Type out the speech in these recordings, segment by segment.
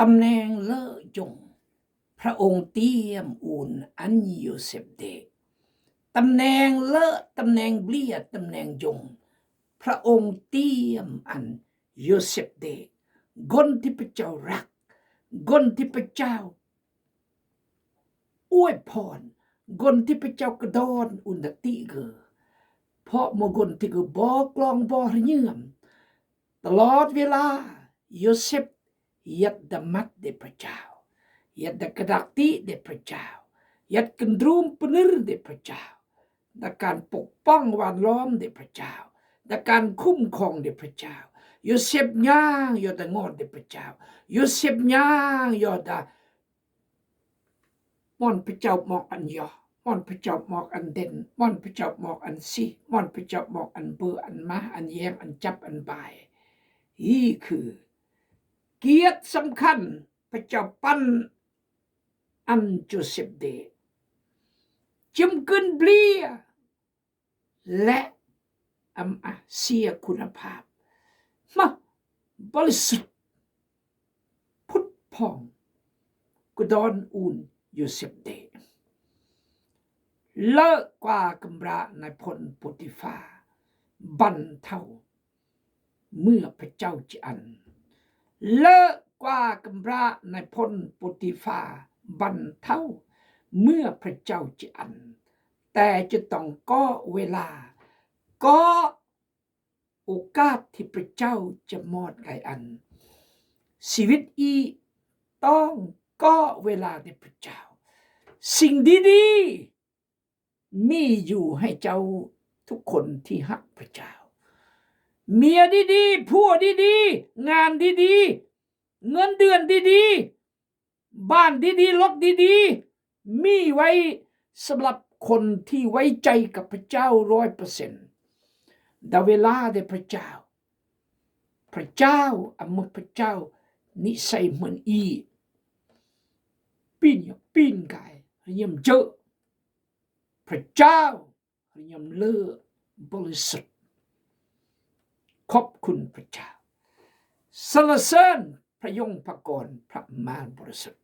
ตำแหน่งเลอะจงพระองค์เตี้ยมอุ่นอันโยเซฟเดตำแหน่งเลอะตำแหน่งเบียตำแหน่งจงพระองค์เตี้ยมอันโยเซฟเดกนที่พระเจ้ารักกนที่พระเจ้าอวยพรกนที่พระเจ้ากระดอนอุนติเกอเพราะมกนที่ก็บอกลองบอเยื่อมตลอดเวลาโยเซฟยัดดมัดเดพระเจ้ายัดกระดักติเดพระเจ้ายัดกันรูมปนิรเดพระเจ้าดักการปกป้องวันล้อมเดพระเจ้าดักการคุ้มครองเดพระเจ้าโยเซฟย่างยอดงอดเดพระเจ้าโยเซฟย่างยอดม่อนพระเจ้าหมอกอันยอม่อนพระเจ้าหมอกอันเด่นม่อนพระเจ้าหมอกอันซีม่อนพระเจ้าหมอกอันเบออันมาอันแยมอันจับอันบายนี่คือเกียรติสำคัญพระเจ้าปั้นอันโจเซฟเดจิมกินเบลียและเสียคุณภาพมาบริสุทธิ์พุทธพองกุดอนอูนโยเซฟเดเลิกกว่ากำราในพลปุติฟาบันเท่าเมื่อพระเจ้าจะอันเลิกกว่ากำราในพลปุติฟาบันเท่าเมื่อพระเจ้าจะอันแต่จะต้องก็เวลาก็โอกาสที่พระเจ้าจะมอดไกอันชีวิตอีต้องก็เวลาในพระเจ้าสิ่งดีๆมีอยู่ให้เจ้าทุกคนที่ฮักพระเจ้าเมียดีๆผัวดีๆงานดีๆเงินเดือนดีๆบ้านดีๆรถดีๆมีไว้สำหรับคนที่ไว้ใจกับพระเจ้า100%แต่เวลาได้พระเจ้าพระเจ้าอมพระเจ้านิสัยเหมือนอีปีนกายยำเจอพระเจ้ายำเลือบริสุทธิ์ขอบคุณพระเจ้าสรรเสริญพระยงพระกรพระมารบริสุทธิ์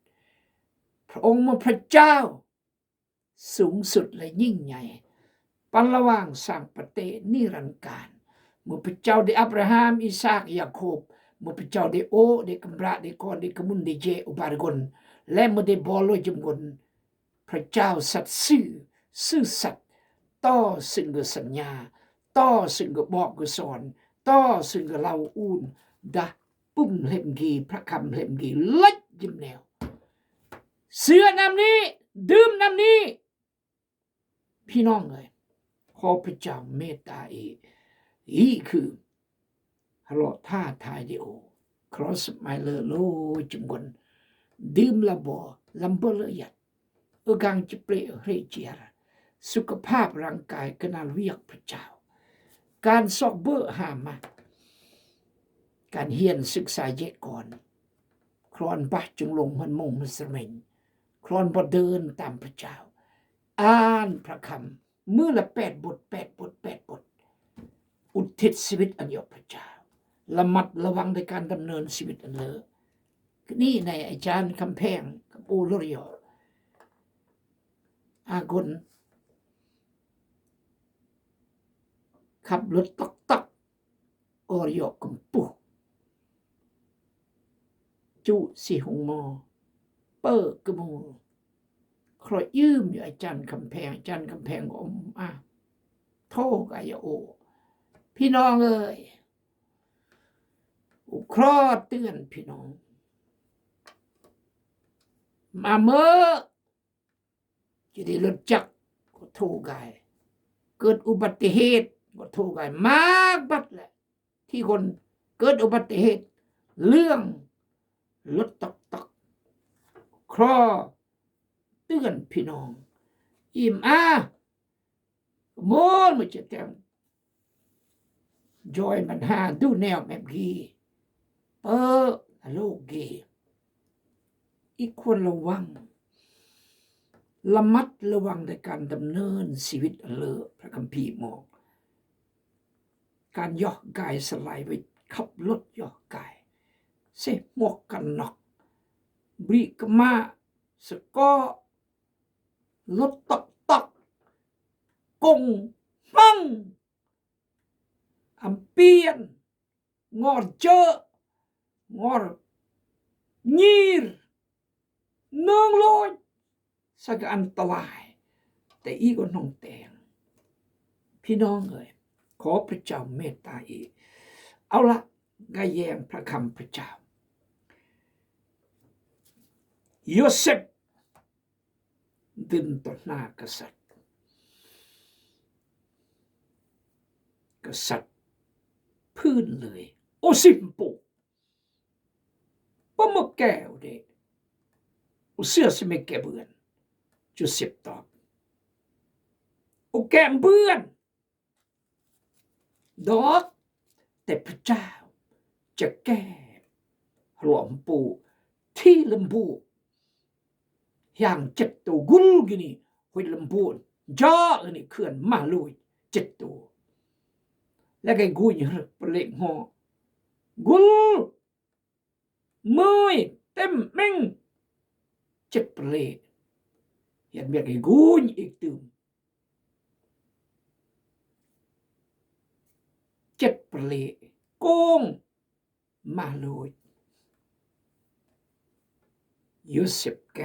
พระองค์พระเจ้าสูงสุดและยิ่งใหญ่ปันระว่างสร้างประเทศนิรันดร์การเมื่อพระเจ้าได้อับราฮัมอิสาคยาโคบเมื่อพระเจ้าได้โอได้กำราได้กอนได้กมุนได้เจอุบาร์กนและเมื่อได้บอลลอยจมกนพระเจ้าสัตย์ซื่อสัตย์ต่อสิ่งกสัญญาต่อสิ่งกบอกกสอนต่อสิ่งกเราอูนดะปุ่มเล่มกีพระคำเล่มกีเล็ดยิ้มแนวเสื้อนำนี้ดื่มนำนี้พี่น้องเลยขอพระเจ้าเมตตาอีคือฮัลโหลท่าทายเดียวครอสไมเลอร์โลจุมกนดื่มละบ่ลำเบลยัดกังจะเปลี่ยเรเจียสุขภาพร่างกายก็น่าเวียกพระเจ้าการสอบเบอร์หามาการเฮียนศึกษาเยก่อนครอนบะจึงลงมันมงมันสมิงครอนบ่เดินตามพระเจ้าอ่านพระคำมื้อละ8 บทอุทิศชีวิตอันยกพระเจ้าระมัดระวังในการดำเนินชีวิตอันเลอนี่ในอาจารย์คำแพงกับปูลริโออากนขับรถตอกอริโอกุมปูจุสีหงมอเปิกระมูครอยยืมอยู่อาจารย์คำแพงอมโทกอายโอพี่น้องเอ้ยครอเตือนพี่น้องมาเมื่อจะได้รถจักรก็โทกายเกิดอุบัติเหตุก็โทกายมากบัดแหละที่คนเกิดอุบัติเหตุเรื่องรถตกครอเตือนพี่น้องอิ่มโมนมันจะแต้มจอยมันหาดูแนวแบบกีโลกกีอีกควรระวังระมัดระวังในการดำเนินชีวิตพระคัมภีร์บอกการย่อกายสลายไปขับรถย่อกายเสหมวกกันน็อก บริกมาสก็ลดตอกกงมั่งอัมเปียนงอเจองอนีรเนืองลอยสักอันตรายแต่อีก็น้องแตงพี่น้องเอ๋ยขอพระเจ้าเมตตาอีกเอาละกาแยงพระคำพระเจ้าโยเซฟดินต่อหน้ากษัตริย์พื้นเลยโอซิมโปปะมะแก้วเดโอเสือสเมแกเบือนโยเซฟตอบโอแกมเบือนดอกแต่พระเจ้าจะแก้หลวงปู่ที่ลำบูอย่างเจ็ดตัวกุลกินี่หุยลำบูนจ้าอันนี้เขื่อนมาลุยเจ็ดตัวแล้วก็กุยรึกเปล่งหอกุลมือเต็มเม่งเจ็ดเปล่งยันเบียกกุยอีกตึมเจ็ดเปล่งโกงมาลุยโยเซฟแก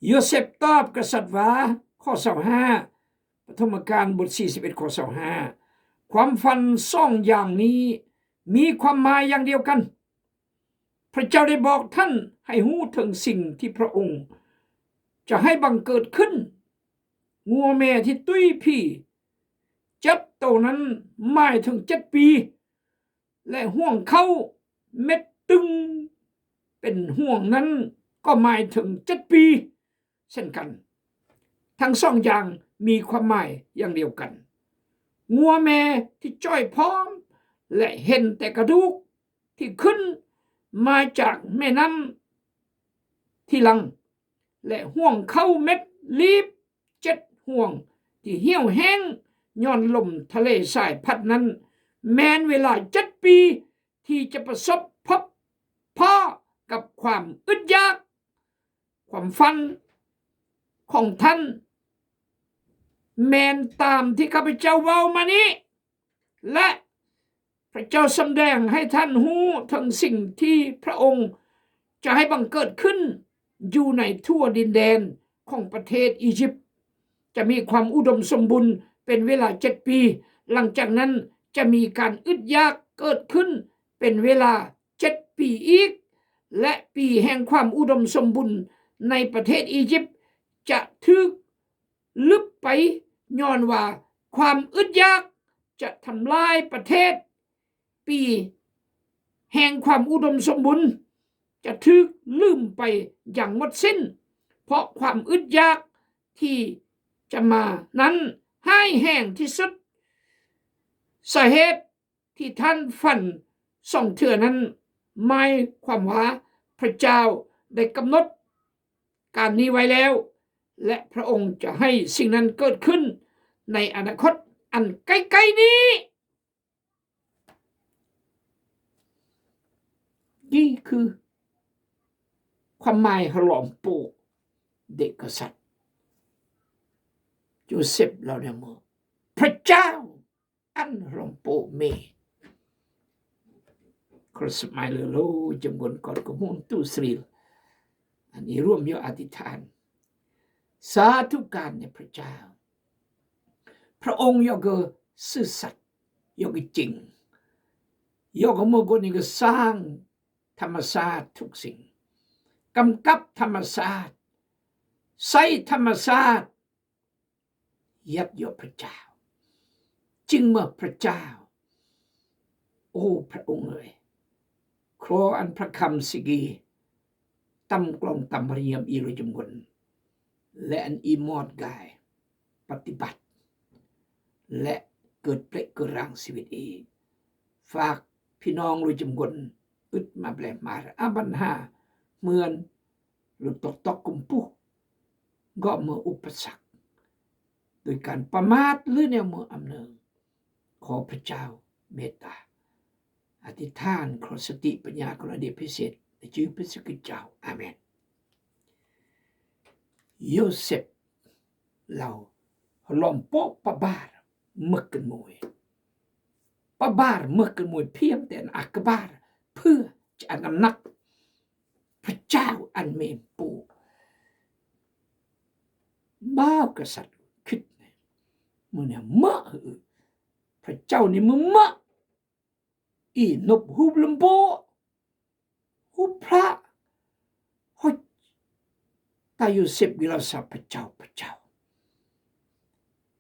โยเซฟตอบกษัตริย์ว่าข้อ25ปฐมกาลบท41ข้อ25ความฝันซ่องอย่างนี้มีความหมายอย่างเดียวกันพระเจ้าได้บอกท่านให้หู้ถึงสิ่งที่พระองค์จะให้บังเกิดขึ้นงัวแม่ที่ตุ้ยพี่จับตัวนั้นหมายถึง7 ปีและห่วงเข้าเม็ดตึงเป็นห่วงนั้นก็หมายถึง7 ปีเช่นกันทั้งสองอย่างมีความหมายอย่างเดียวกันงัวแม่ที่จ้อยพร้อมและเห็นแต่กระดูกที่ขึ้นมาจากแม่น้ำที่หลังและห่วงเข้าเม็ดลีบ7 ห่วงที่เหี่ยวแห้งย้อนลมทะเลทรายพัดนั้นแม้นเวลา7 ปีที่จะประสบพบพ่อกับความอึดยากความฝันของท่านแมนตามที่ข้าพเจ้าเว้ามานี้และพระเจ้าสำแดงให้ท่านหู้ถึงสิ่งที่พระองค์จะให้บังเกิดขึ้นอยู่ในทั่วดินแดนของประเทศอียิปต์จะมีความอุดมสมบูรณ์เป็นเวลา7 ปีหลังจากนั้นจะมีการอึดยากเกิดขึ้นเป็นเวลา7 ปีอีกและปีแห่งความอุดมสมบูรณ์ในประเทศอียิปต์จะถูกลึกไปย้อนว่าความอึดยากจะทำลายประเทศปีแห่งความอุดมสมบูรณ์จะถูกลืมไปอย่างหมดสิ้นเพราะความอึดยากที่จะมานั้นให้แห้งที่สุดสาเหตุที่ท่านฝันส่องเถื่อนั้นหมายความว่าพระเจ้าได้กำหนดการนี้ไว้แล้วและพระองค์จะให้สิ่งนั้นเกิดขึ้นในอนาคตอันใกล้ๆนี้นี่คือความหมายของหลวงปู่เด็กกษัตริย์โยเซฟเราเนี่ยมั้งพระเจ้าอันหลวงปู่มีครสมัยเลยจำกวนก่อนก็มุ่งตู้สรีอันนี้ร่วมโยอธิษฐานสาธุการในพระเจ้าพระองค์ยกซื่อสัตย์ยกจริงยกมือคนนี้ก็สร้างธรรมชาติทุกสิ่งกำกับธรรมชาติใส่ธรรมชาติยัดยกพระเจ้าจึงเมื่อพระเจ้าโอ้พระองค์เลยครออันพระคำสิกีตำกลองตำเรียมอีรุจมกลและอันอีมอดกายปฏิบัติและเกิดเปรกร่างชีวิตเองฝากพี่น้องรุจมกลอึดมาแปลมาอาบันหาเหมือนหรือตกกุมปุก็เมื่ออุปสรรคโดยการประมาทหรือแนวมืออำเนิงขอพระเจ้าเมตตาอธิษฐานขอสติปัญญากรณีพิเศษ ในชื่อพระสุกิเจ้าอาเมนโยเซฟเราล้อมโป๊ะปะบาร์มึกกันมวยปะบาร์มึกกันมวยเพียงแต่อักบาร์เพื่อจะนำนักพระเจ้าอันเมนปูบ้ากษัตริย์คิดมือเนี่ยมะพระเจ้านี่มึงมะอีนบฮูบลำโบฮูบพระฮอยตาอยู่เสพวิลาสพระเจ้า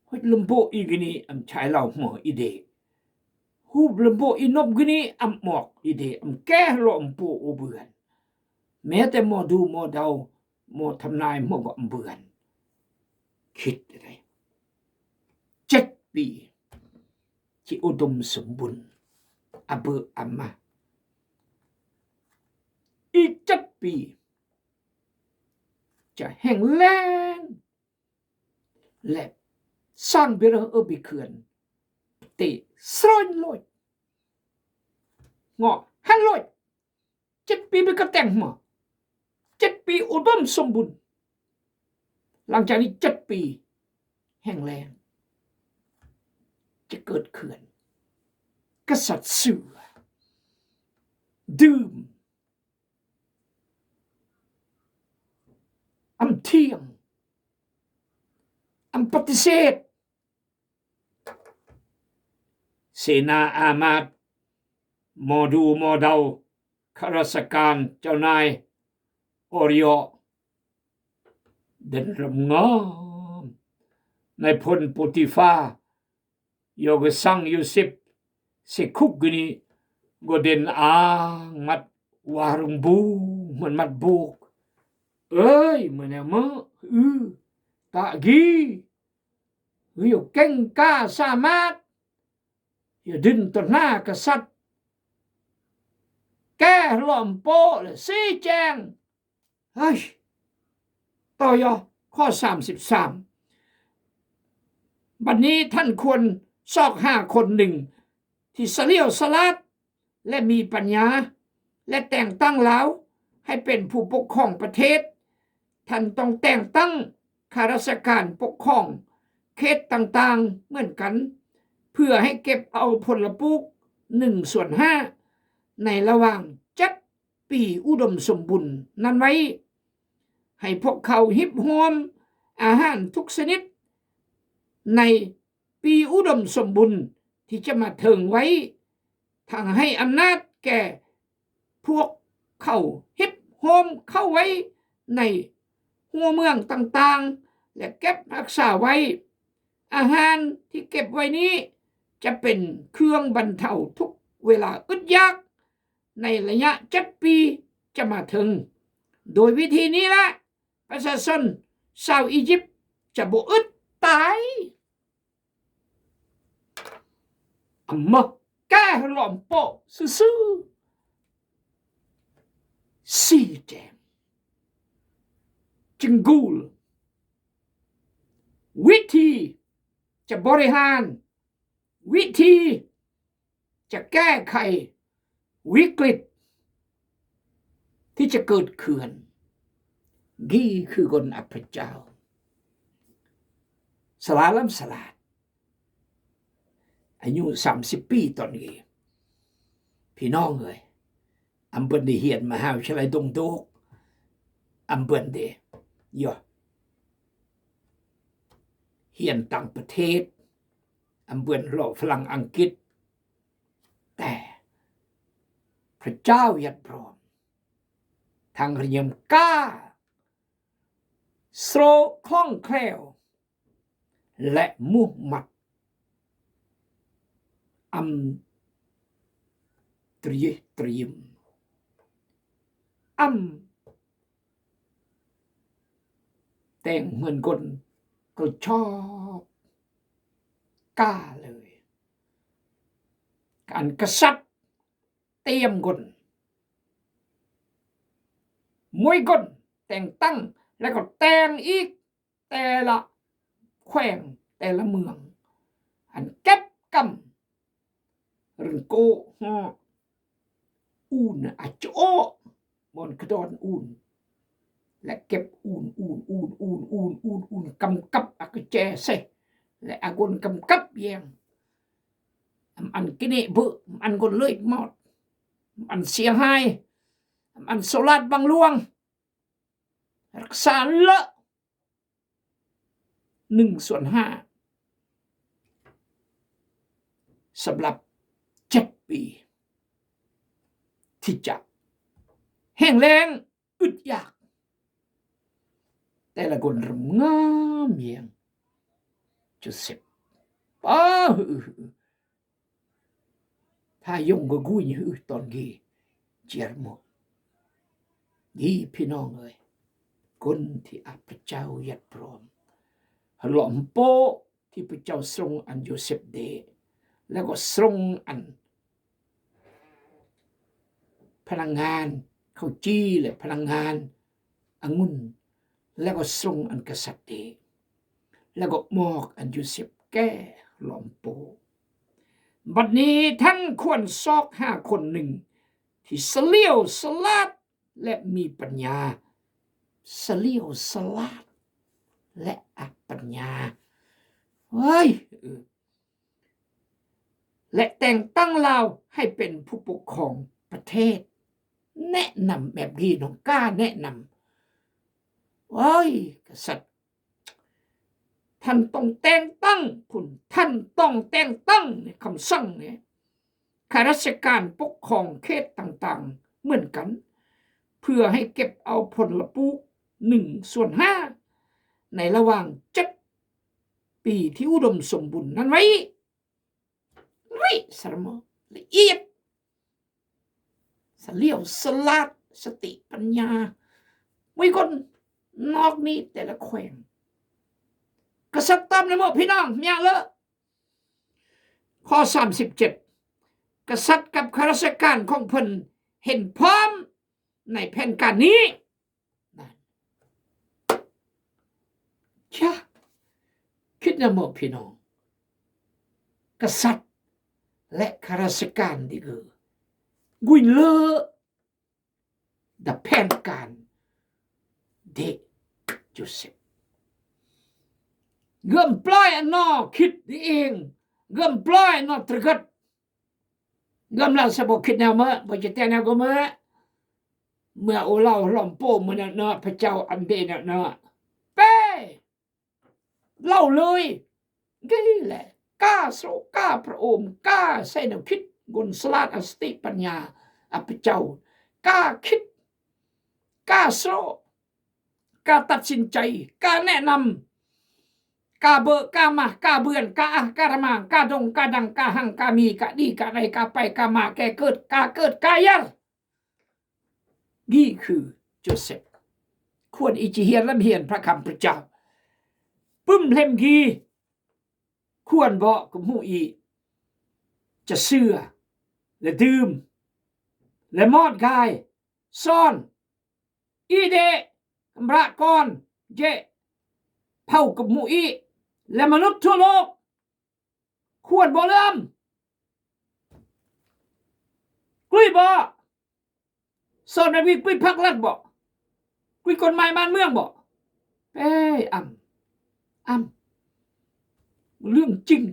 ฮอยลำโบอีกนี่อันใช้เราหมออีเดฮูบลำโบอีนบกนี่อันหมอกอีเดอันแก้ลมปูอุเบือนแม้แต่หมอดูหมอเดาหมอทำนายหมอบอกเบือนคิดอะไร7 ปีที่อุดมสมบูรณ์อเบออามาอีก7 ปีจะแห้งแล้งและสร้างเบรบิเขื่อนเตะสร้อยลอยงอหันลอย7 ปีไปก็แต่งมา7 ปีอุดมสมบูรณ์หลังจากนี้7 ปีแห้งแล้งจะเกิดเขื่อนกษัตริย์เสือดื่มอำเที่ยงอำปฏิเสธเสนาอามาตย์หมอดูหมอเดาข้าราชการเจ้านายโอริโอเดินรำงามในพลปุติฟาโยกสังยูสิบสิคุกกนี่ก็เดินมัดวารุงบูมันมัดบุกเอ้ยมันเนี่ยมั้งตะกี้อยู่เก่งกล้าสามารถอยู่ดินต่อหน้ากษัตริย์แก้หล่อมโป้เลยชี้แจงเฮ้ยต่อยอข้อ33บัดนี้ท่านควรซอก5 คนหนึ่งที่เสลียวสลัดและมีปัญญาและแต่งตั้งแล้วให้เป็นผู้ปกครองประเทศท่านต้องแต่งตั้งข้าราชการปกครองเขตต่างๆเหมือนกันเพื่อให้เก็บเอาผลปลูก1/5ในระหว่าง7 ปีอุดมสมบูรณ์นั้นไว้ให้พวกเขาหิบหอมอาหารทุกชนิดในปีอุดมสมบูรณ์ที่จะมาถึงไว้ทางให้อำนาจแก่พวกเขาหิบหอมเข้าไว้ในหัวเมืองต่างๆและเก็บรักษาไว้อาหารที่เก็บไว้นี้จะเป็นเครื่องบรรเทาทุกเวลาอึดยากในระยะ7 ปีจะมาถึงโดยวิธีนี้ละประชาชนชาวอียิปต์จะบ่อึดตายมาแก้หล่อมโปะซื่อสีแจงจึงกูลวิธีจะบริหารวิธีจะแก้ไขวิกฤตที่จะเกิดขึ้นนี่คือคนอัพเจ้าสลาดอายุ30 ปีตอนนี้พี่น้องเอ้ยอำเบิ่นได้เรียนมหาวิทยาลัยดงโดกอำเบิ่นได้เรียนต่างประเทศอำเบิ่นหล่อฝรั่งอังกฤษแต่พระเจ้ายัดพร้อมทางเรียมกล้าโซคล่องแคล่วและมุ่งมั่นเตรียมแต่งเหมือนคนก็ชอบกล้าเลยการกษัตริย์เตรียมคนมวยคนแต่งตั้งแล้วก็แต่งอีกแต่ละแขวงแต่ละเมืองอันเก็บกำหรือโกฮออูนอาโจ บนกระดอนอุ่นและเก็บอุ่นกำกับอักเจเสและอากนกำกับเยียงอันกินเบออันคนเลยหมดอันเสียหายอันโซลาดบางลวงรักษาละ1/5สำหรับ7 ปีที่จะแห้งแล้งอึดอยากแต่ละคนรำงามเยียงจุด10ป้าถ้ายงก็กุยหือตอนกี้เจียร์หมดดีพี่น้องเอ้ยคนที่พระเจ้ายัดพร้อมหลอมโปที่พระเจ้าทรงอันโยเซฟเดแล้วก็ทรงอันพลังงานข้าวจี้และพลังงานองุ่นแล้วก็ทรงอันกษัตริย์เดแล้วก็มอกอันโยเซฟแก้หลอมโปบัดนี้ท่านควรซอก5 คนหนึ่งที่เสลียวสลาดและมีปัญญาเสลียวสลาดและปัญญาเฮ้ยและแต่งตั้งเราให้เป็นผู้ปกครองประเทศแนะนำแบบนี้น้องกล้าแนะนำเฮ้ยกษัตริย์ท่านต้องแต่งตั้งคุณท่านต้องแต่งตั้งคำสั่งเนี่ยข้าราชการปกครองเขตต่างๆเหมือนกันเพื่อให้เก็บเอาผลปลูก1/5ในระหว่าง7 ปีที่อุดมสมบูรณ์นั้นไว้สรมละเอียดเสลียวสลาดสติปัญญาไม่คนนอกนี้แต่ละแขวงกษัตริย์ตามในหมดพี่น้องอย่างเลอะข้อ37กษัตริย์กับข้าราชการของเพิ่นเห็นพร้อมในแผนการนี้ช่ะคิดนะหมดพี่น้องกษัตริย์และข้าราชการดีเกอกุยเลอดับแผนการเด็กจุด10เงิมปล่อยนอคิดเองเงิมปล่อยนอตรึกเงิมเราสบคิดแนวเมื่อบ่จะแต่แนวก็เมื่อโอเล่าหล่อมโป้เมื่อเนาะพระเจ้าอันเดนเนาะเป้เล่าเลยนี่แหละกล้าโศกกล้าพระองค์กล้าใส่แนวคิดกลสลาดสติปัญญาพระเจ้ากล้าคิดกล้าโศกกล้าตัดสินใจกล้าแนะนำกล้าเบิกกล้ามากล้าเบื่อนกล้ากล้ามากล้าดงกล้าดังกล้าหังกล้ามีกล้าดีกล้าไรกล้าไปกล้ามาแก่เกิดกล้าเกิดกล้ายัรนี่คือโจเซฟควรอิจิเฮียนและเฮียนพระคำพระเจ้าปึ้มเล่มกีควรบอกกับหูอีจะเชื่อและดื่มและมอดกายซ่อนอีเดกำระกอนเจเผากับหูอีและมนุษย์ทั่วโลกควรบ่เริ่มกุยบ่สอนในวิกกุยพักรัฐบ่กุยกฎหมายบ้านเมืองบ่เรื่องจริง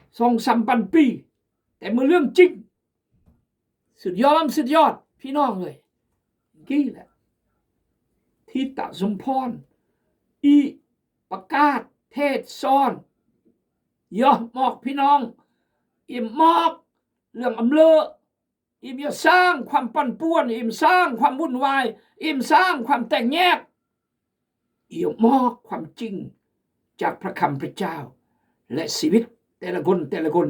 2-3 พันปีแต่เมื่อเรื่องจริงสุดยอดพี่น้องเลยกี่แหละที่ตะสมพรอีประกาศเทศซ้อนย่อมอกพี่น้องอิ่มมอกเรื่องอำเลออิ่มจะสร้างความปั่นป่วนอิ่มสร้างความวุ่นวายอิ่มสร้างความแตกแยกอิ่มมอกความจริงจากพระคำพระเจ้าและชีวิตแต่ละคน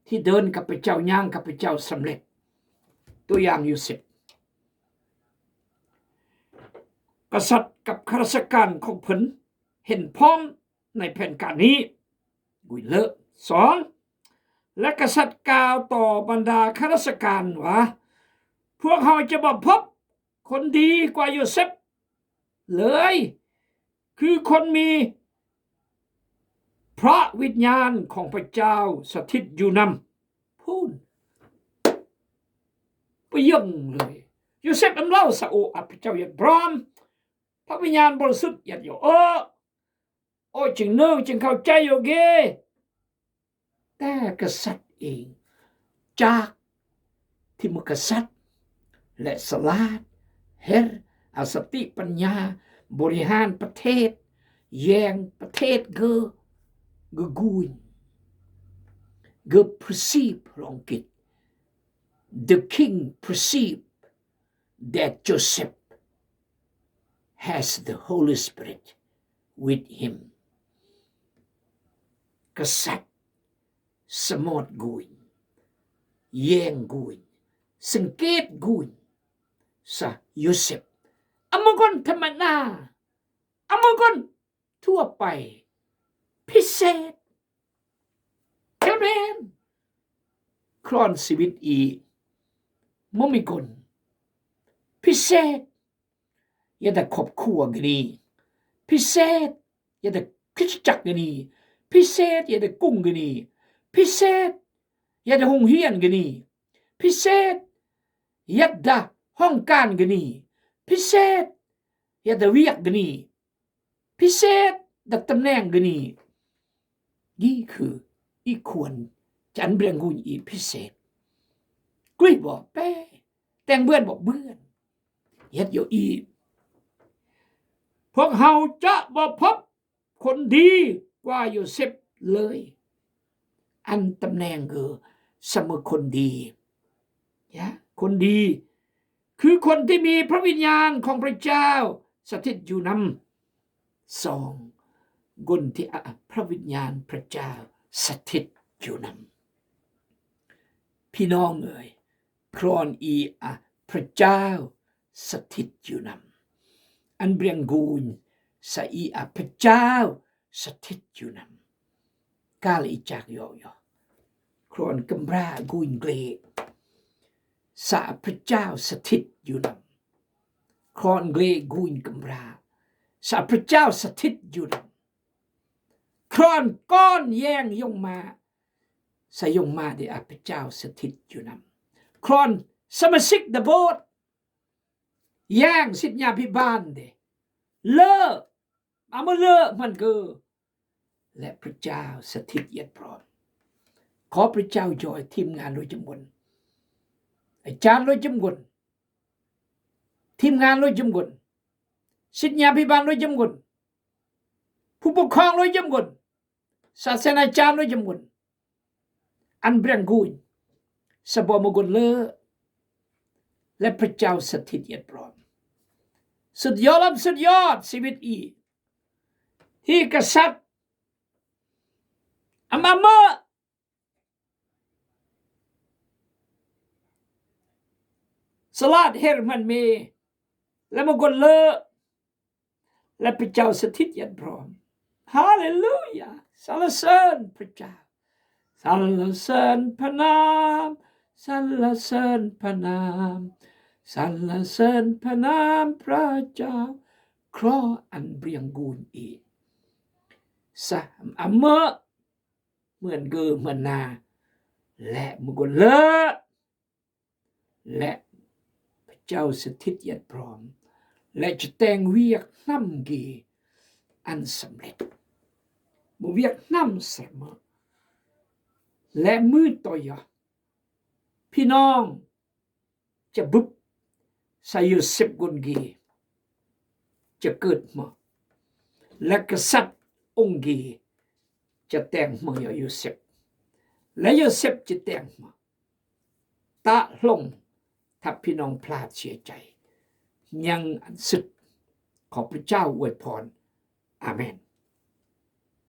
ที่เดินกับพระเจ้าย่างกับพระเจ้าสำเร็จตัวอย่างอยู่10กษัตริย์กับข้าราชการของเพิ่นเห็นพร้อมในแผนการนี้กุยเลอะ2และกษัตริย์กล่าวต่อบรรดาข้าราชการว่าพวกเขาจะบ่พบคนดีกว่าโยเซฟเลยคือคนมีพระวิญญาณของพระเจ้าสถิตอยู่นำพูด ยังเลยโยเซฟอำเล่าซาโอพระเจ้าอย่าพร้อมพระวิญญาณบริสุทธิ์อย่าอยู่โอ้จึงเนื่องจึงเข้าใจโยเกแต่กษัตริย์เองจากที่มุกษัตริย์และสลาดเฮรอาสติปัญญาบริหารประเทศแยงประเทศเกกูนperceive ลองคิด the king perceived that Joseph has the Holy Spirit with him กษัตริย์สมอดกุยแย่งกุยสังเกตกุยซะโยเซฟอมกนธรรมดาอมกนทั่วไปพิเศษเท่านั้นครอนชีวิตอีมมีคนพิเศษอย่าแต่ครอบครัวกันนี่พิเศษอย่าแต่คริสตจักรกันนี่พิเศษอย่าแต่กุ้งกันนี่พิเศษอย่าแต่ห้องเรียนกันนี่พิเศษอย่าแต่ห้องการกันนี่พิเศษอย่าแต่เวียกกันนี่พิเศษดักตำแหน่งกันนี่นี่คืออีควรจันเบียงกุยอีพิเศษกล้วยบอกแป้แต่งเบื่อนบอกเบื่อนเฮ็ดอยู่อีพวกเฮาจะบ่พบคนดีกว่าโยเซฟเลยอันตำแหน่งคือเสมอคนดีคนดีคือคนที่มีพระวิญญาณของพระเจ้าสถิตอยู่นำสองคนที่พระวิญญาณพระเจ้าสถิตอยู่นำพี่น้องเอ๋ยครอนอีพระเจ้าสถิตอยู่นำอันเบียงกูนสอีพระเจ้าสถิตอยู่นำกาลีจากยอยครอนกำรากูนเกรสาพระเจ้าสถิตอยู่นำครอนเกรกูนกำราสาพระเจ้าสถิตอยู่นำครอนก้อนแย่งยงมาสยงมาได้พระเจ้าสถิตอยู่นำครอนสมาชิกเดโบสแย่งสิทธยาพิบาลเดเลิกเอามาเลิกมันก็และพระเจ้าสถิตเยียดพร้อมขอพระเจ้าจอยทีมงานโดยจำนวนอาจารย์โดยจำนวนทีมงานโดยจำนวนสิทธยาพิบาลโดยจำนวนผู้ปกครองโดยจำนวนศาสนาจารย์โดยจำนวนอันเบียงกุยสบมกุลเลอและพระเจ้าสถิตเยียดพร้อมสุดยอดสุดยอดชีวิตอีที่กษัตริย์อามาเมอสลาดเฮรมันเมและมกุลเลอและพระเจ้าสถิตเยียดพร้อมฮาเลลูยาสรรเสริญพระเจ้าสรรเสริญพระนามสรรเสริญพระนามสรรเสริญพระนามพระเจ้าครออันเบียงกูนอีสามอเมอเหมือนเกือเหมือนนาและมุกเลอและพระเจ้าสถิตเยียดพร้อมและจะแต่งเวียกน้ำกีอันสำเร็จบุเวียกน้ำเสมอและมือต่อยพี่น้องจะบุบใส่อยู่10กุนกีจะเกิดมาและกษัตริย์องค์กีจะแต่งมาอยู่10และอยู่10จะแต่งมาตะลงถ้าพี่น้องพลาดเสียใจยังอันสุดขอพระเจ้าอวยพรอาเมน